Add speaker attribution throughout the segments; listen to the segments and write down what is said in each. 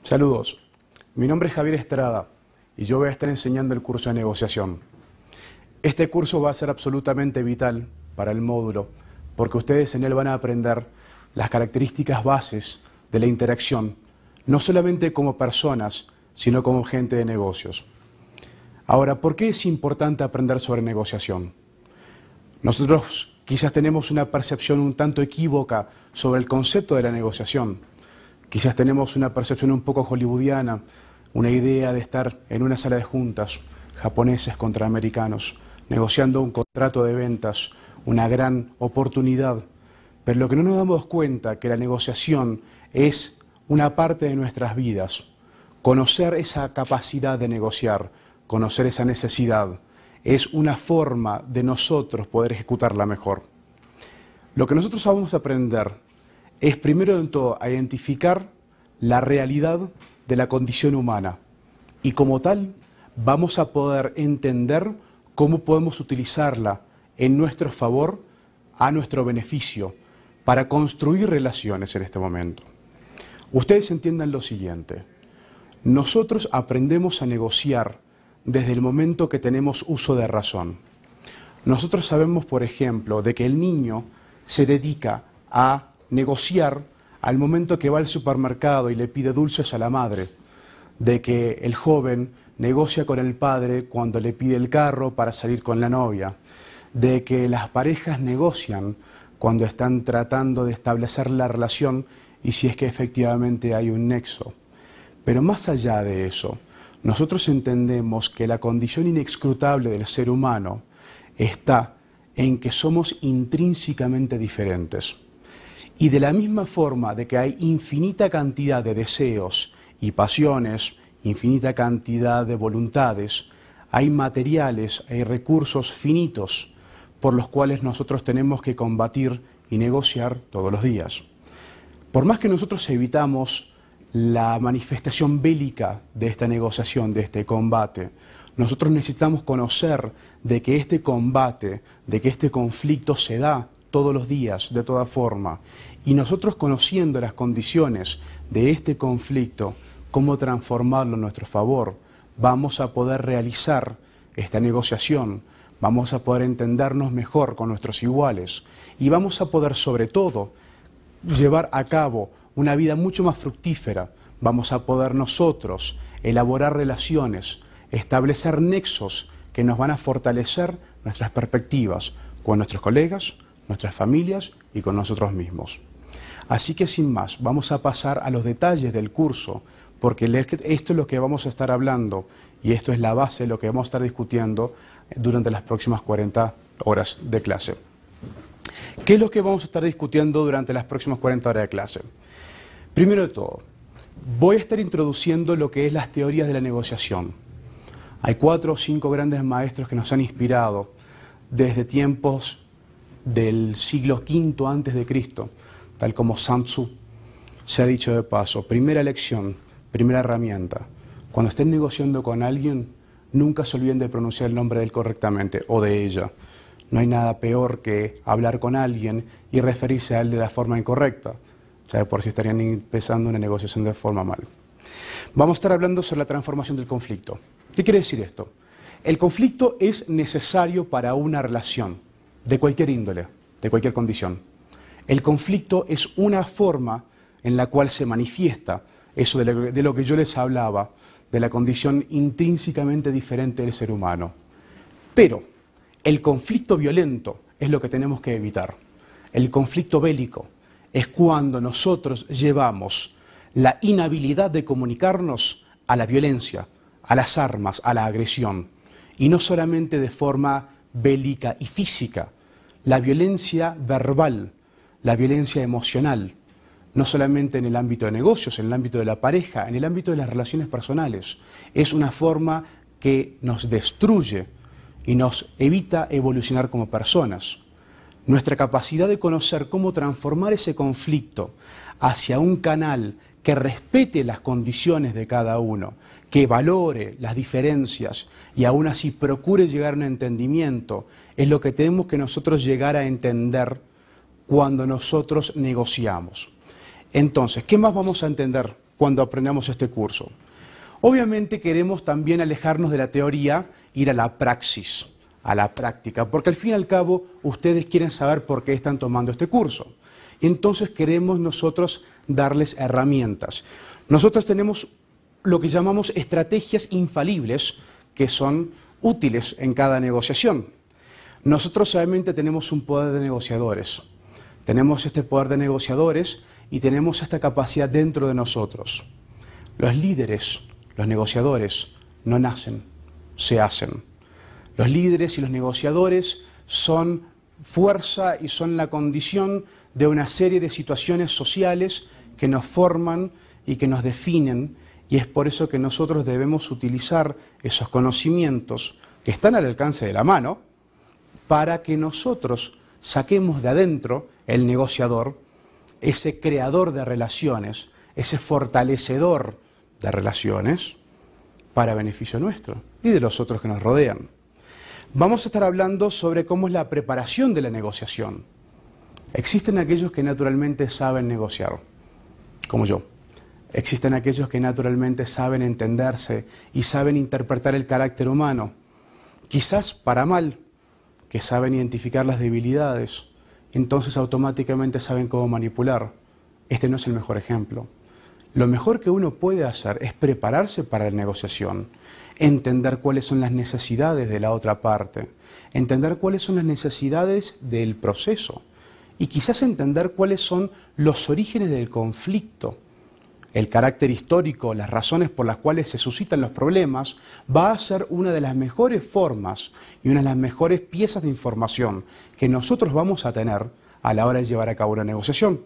Speaker 1: Saludos, mi nombre es Javier Estrada y yo voy a estar enseñando el curso de negociación. Este curso va a ser absolutamente vital para el módulo porque ustedes en él van a aprender las características bases de la interacción, no solamente como personas, sino como gente de negocios. Ahora, ¿por qué es importante aprender sobre negociación? Nosotros quizás tenemos una percepción un tanto equívoca sobre el concepto de la negociación. Quizás tenemos una percepción un poco hollywoodiana, una idea de estar en una sala de juntas, japoneses contra americanos, negociando un contrato de ventas, una gran oportunidad. Pero lo que no nos damos cuenta es que la negociación es una parte de nuestras vidas. Conocer esa capacidad de negociar, conocer esa necesidad, es una forma de nosotros poder ejecutarla mejor. Lo que nosotros vamos a aprender es primero de todo a identificar la realidad de la condición humana y como tal vamos a poder entender cómo podemos utilizarla en nuestro favor, a nuestro beneficio, para construir relaciones en este momento. Ustedes entiendan lo siguiente, nosotros aprendemos a negociar desde el momento que tenemos uso de razón. Nosotros sabemos, por ejemplo, de que el niño se dedica a negociar al momento que va al supermercado y le pide dulces a la madre, de que el joven negocia con el padre cuando le pide el carro para salir con la novia, de que las parejas negocian cuando están tratando de establecer la relación y si es que efectivamente hay un nexo. Pero más allá de eso, nosotros entendemos que la condición inescrutable del ser humano está en que somos intrínsecamente diferentes. Y de la misma forma de que hay infinita cantidad de deseos y pasiones, infinita cantidad de voluntades, hay materiales, hay recursos finitos por los cuales nosotros tenemos que combatir y negociar todos los días. Por más que nosotros evitamos la manifestación bélica de esta negociación, de este combate, nosotros necesitamos conocer de que este combate, de que este conflicto se da todos los días, de toda forma. Y nosotros conociendo las condiciones de este conflicto, cómo transformarlo en nuestro favor, vamos a poder realizar esta negociación, vamos a poder entendernos mejor con nuestros iguales y vamos a poder, sobre todo, llevar a cabo una vida mucho más fructífera. Vamos a poder nosotros elaborar relaciones, establecer nexos que nos van a fortalecer nuestras perspectivas con nuestros colegas, nuestras familias y con nosotros mismos. Así que sin más, vamos a pasar a los detalles del curso, porque esto es lo que vamos a estar hablando y esto es la base de lo que vamos a estar discutiendo durante las próximas 40 horas de clase. ¿Qué es lo que vamos a estar discutiendo durante las próximas 40 horas de clase? Primero de todo, voy a estar introduciendo lo que es las teorías de la negociación. Hay 4 o 5 grandes maestros que nos han inspirado desde tiempos del siglo V antes de Cristo, tal como Sun Tzu. Se ha dicho de paso, primera lección, primera herramienta. Cuando estén negociando con alguien, nunca se olviden de pronunciar el nombre de él correctamente o de ella. No hay nada peor que hablar con alguien y referirse a él de la forma incorrecta. Ya de por sí estarían empezando una negociación de forma mal. Vamos a estar hablando sobre la transformación del conflicto. ¿Qué quiere decir esto? El conflicto es necesario para una relación, de cualquier índole, de cualquier condición. El conflicto es una forma en la cual se manifiesta eso de lo que yo les hablaba, de la condición intrínsecamente diferente del ser humano. Pero el conflicto violento es lo que tenemos que evitar. El conflicto bélico es cuando nosotros llevamos la inhabilidad de comunicarnos a la violencia, a las armas, a la agresión. Y no solamente de forma bélica y física, la violencia verbal, la violencia emocional, no solamente en el ámbito de negocios, en el ámbito de la pareja, en el ámbito de las relaciones personales. Es una forma que nos destruye y nos evita evolucionar como personas. Nuestra capacidad de conocer cómo transformar ese conflicto hacia un canal que respete las condiciones de cada uno, que valore las diferencias y aún así procure llegar a un entendimiento, es lo que tenemos que nosotros llegar a entender cuando nosotros negociamos. Entonces, ¿qué más vamos a entender cuando aprendamos este curso? Obviamente queremos también alejarnos de la teoría, ir a la praxis, a la práctica, porque al fin y al cabo ustedes quieren saber por qué están tomando este curso. Y entonces queremos nosotros darles herramientas. Nosotros tenemos lo que llamamos estrategias infalibles, que son útiles en cada negociación. Nosotros solamente tenemos un poder de negociadores. Tenemos este poder de negociadores y tenemos esta capacidad dentro de nosotros. Los líderes, los negociadores, no nacen, se hacen. Los líderes y los negociadores son fuerza y son la condición de una serie de situaciones sociales que nos forman y que nos definen, y es por eso que nosotros debemos utilizar esos conocimientos que están al alcance de la mano para que nosotros saquemos de adentro el negociador, ese creador de relaciones, ese fortalecedor de relaciones para beneficio nuestro y de los otros que nos rodean. Vamos a estar hablando sobre cómo es la preparación de la negociación. Existen aquellos que naturalmente saben negociar, como yo. Existen aquellos que naturalmente saben entenderse y saben interpretar el carácter humano, quizás para mal, que saben identificar las debilidades, entonces automáticamente saben cómo manipular. Este no es el mejor ejemplo. Lo mejor que uno puede hacer es prepararse para la negociación, entender cuáles son las necesidades de la otra parte, entender cuáles son las necesidades del proceso y quizás entender cuáles son los orígenes del conflicto. El carácter histórico, las razones por las cuales se suscitan los problemas, va a ser una de las mejores formas y una de las mejores piezas de información que nosotros vamos a tener a la hora de llevar a cabo una negociación.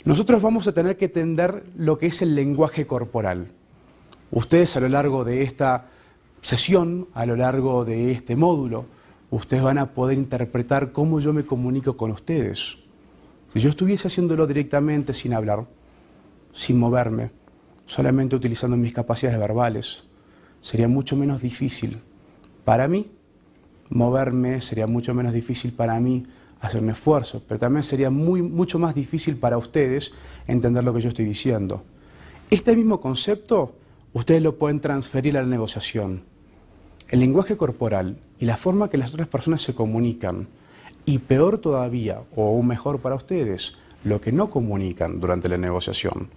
Speaker 1: Nosotros vamos a tener que entender lo que es el lenguaje corporal. Ustedes a lo largo de esta sesión, a lo largo de este módulo, ustedes van a poder interpretar cómo yo me comunico con ustedes. Si yo estuviese haciéndolo directamente sin hablar, sin moverme, solamente utilizando mis capacidades verbales, sería mucho menos difícil para mí moverme, sería mucho menos difícil para mí hacer un esfuerzo, pero también sería mucho más difícil para ustedes entender lo que yo estoy diciendo. Este mismo concepto ustedes lo pueden transferir a la negociación. El lenguaje corporal y la forma que las otras personas se comunican, y peor todavía, o aún mejor para ustedes, lo que no comunican durante la negociación,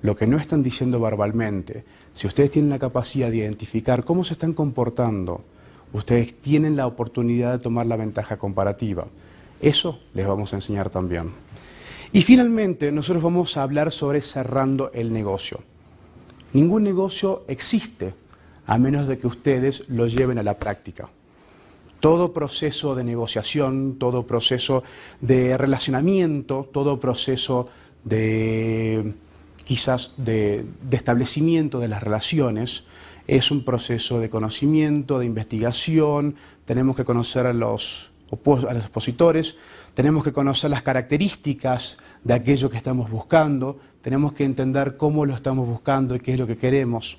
Speaker 1: lo que no están diciendo verbalmente. Si ustedes tienen la capacidad de identificar cómo se están comportando, ustedes tienen la oportunidad de tomar la ventaja comparativa. Eso les vamos a enseñar también. Y finalmente, nosotros vamos a hablar sobre cerrando el negocio. Ningún negocio existe a menos de que ustedes lo lleven a la práctica. Todo proceso de negociación, todo proceso de relacionamiento, todo proceso de quizás de establecimiento de las relaciones, es un proceso de conocimiento, de investigación. Tenemos que conocer a los opositores, tenemos que conocer las características de aquello que estamos buscando, tenemos que entender cómo lo estamos buscando y qué es lo que queremos.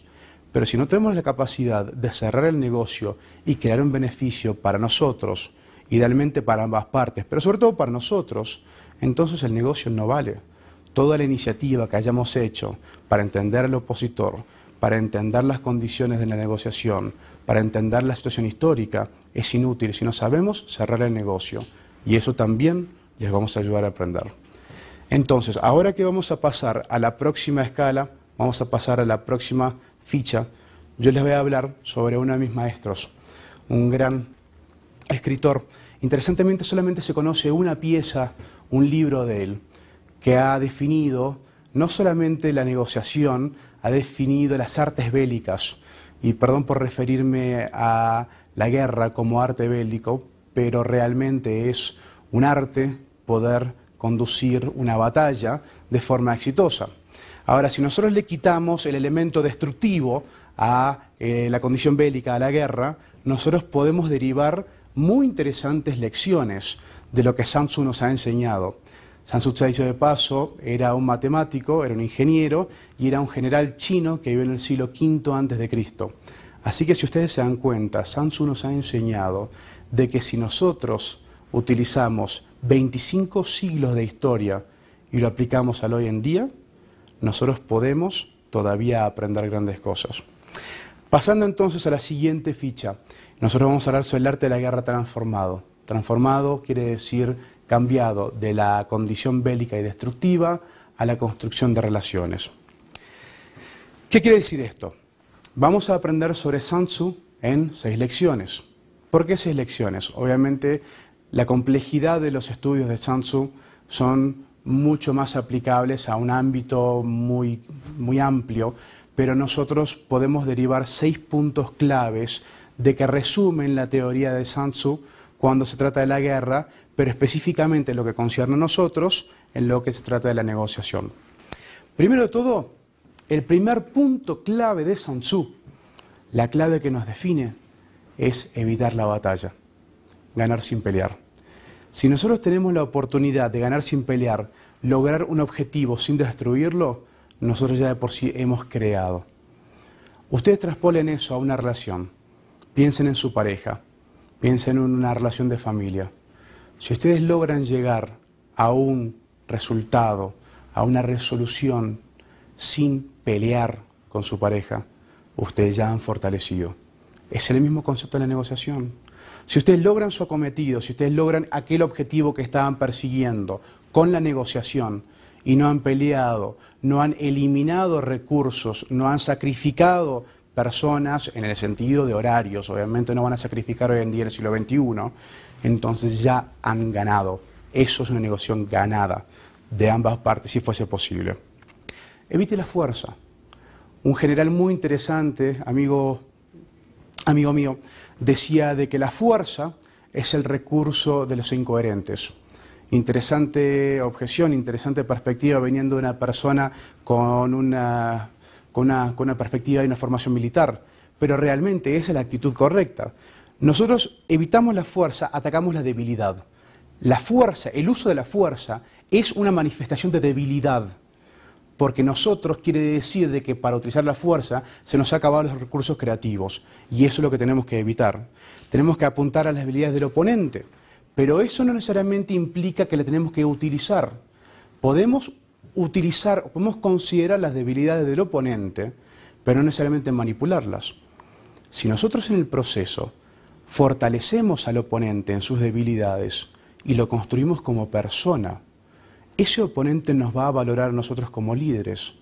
Speaker 1: Pero si no tenemos la capacidad de cerrar el negocio y crear un beneficio para nosotros, idealmente para ambas partes, pero sobre todo para nosotros, entonces el negocio no vale. Toda la iniciativa que hayamos hecho para entender al opositor, para entender las condiciones de la negociación, para entender la situación histórica, es inútil si no sabemos cerrar el negocio. Y eso también les vamos a ayudar a aprender. Entonces, ahora que vamos a pasar a la próxima escala, vamos a pasar a la próxima ficha, yo les voy a hablar sobre uno de mis maestros, un gran escritor. Interesantemente, solamente se conoce una pieza, un libro de él, que ha definido no solamente la negociación, ha definido las artes bélicas. Y perdón por referirme a la guerra como arte bélico, pero realmente es un arte poder conducir una batalla de forma exitosa. Ahora, si nosotros le quitamos el elemento destructivo a la condición bélica, a la guerra, nosotros podemos derivar muy interesantes lecciones de lo que Sun Tzu nos ha enseñado. Sun Tzu, dicho de paso, era un matemático, era un ingeniero y era un general chino que vivió en el siglo V a.C. Así que si ustedes se dan cuenta, Sun Tzu nos ha enseñado de que si nosotros utilizamos 25 siglos de historia y lo aplicamos al hoy en día, nosotros podemos todavía aprender grandes cosas. Pasando entonces a la siguiente ficha, nosotros vamos a hablar sobre el arte de la guerra transformado. Transformado quiere decir cambiado de la condición bélica y destructiva a la construcción de relaciones. ¿Qué quiere decir esto? Vamos a aprender sobre Sun Tzu en 6 lecciones. ¿Por qué 6 lecciones? Obviamente la complejidad de los estudios de Sun Tzu son mucho más aplicables a un ámbito muy amplio, pero nosotros podemos derivar 6 puntos claves de que resumen la teoría de Sun Tzu cuando se trata de la guerra, pero específicamente en lo que concierne a nosotros, en lo que se trata de la negociación. Primero de todo, el primer punto clave de Sun Tzu, la clave que nos define, es evitar la batalla, ganar sin pelear. Si nosotros tenemos la oportunidad de ganar sin pelear, lograr un objetivo sin destruirlo, nosotros ya de por sí hemos creado. Ustedes traspolen eso a una relación. Piensen en su pareja, piensen en una relación de familia. Si ustedes logran llegar a un resultado, a una resolución sin pelear con su pareja, ustedes ya han fortalecido. Es el mismo concepto de la negociación. Si ustedes logran su acometido, si ustedes logran aquel objetivo que estaban persiguiendo con la negociación y no han peleado, no han eliminado recursos, no han sacrificado personas en el sentido de horarios, obviamente no van a sacrificar hoy en día en el siglo XXI, entonces ya han ganado. Eso es una negociación ganada de ambas partes, si fuese posible. Evite la fuerza. Un general muy interesante, amigo mío, decía de que la fuerza es el recurso de los incoherentes. Interesante objeción, interesante perspectiva viniendo de una persona con una perspectiva de una formación militar, pero realmente esa es la actitud correcta. Nosotros evitamos la fuerza, atacamos la debilidad. La fuerza, el uso de la fuerza es una manifestación de debilidad, porque nosotros quiere decir de que para utilizar la fuerza se nos han acabado los recursos creativos, y eso es lo que tenemos que evitar. Tenemos que apuntar a las debilidades del oponente, pero eso no necesariamente implica que le tenemos que utilizar. Podemos considerar las debilidades del oponente, pero no necesariamente manipularlas. Si nosotros en el proceso fortalecemos al oponente en sus debilidades y lo construimos como persona, ese oponente nos va a valorar a nosotros como líderes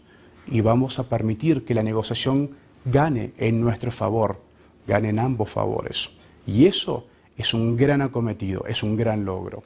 Speaker 1: y vamos a permitir que la negociación gane en nuestro favor, gane en ambos favores. Y eso es un gran acometido, es un gran logro.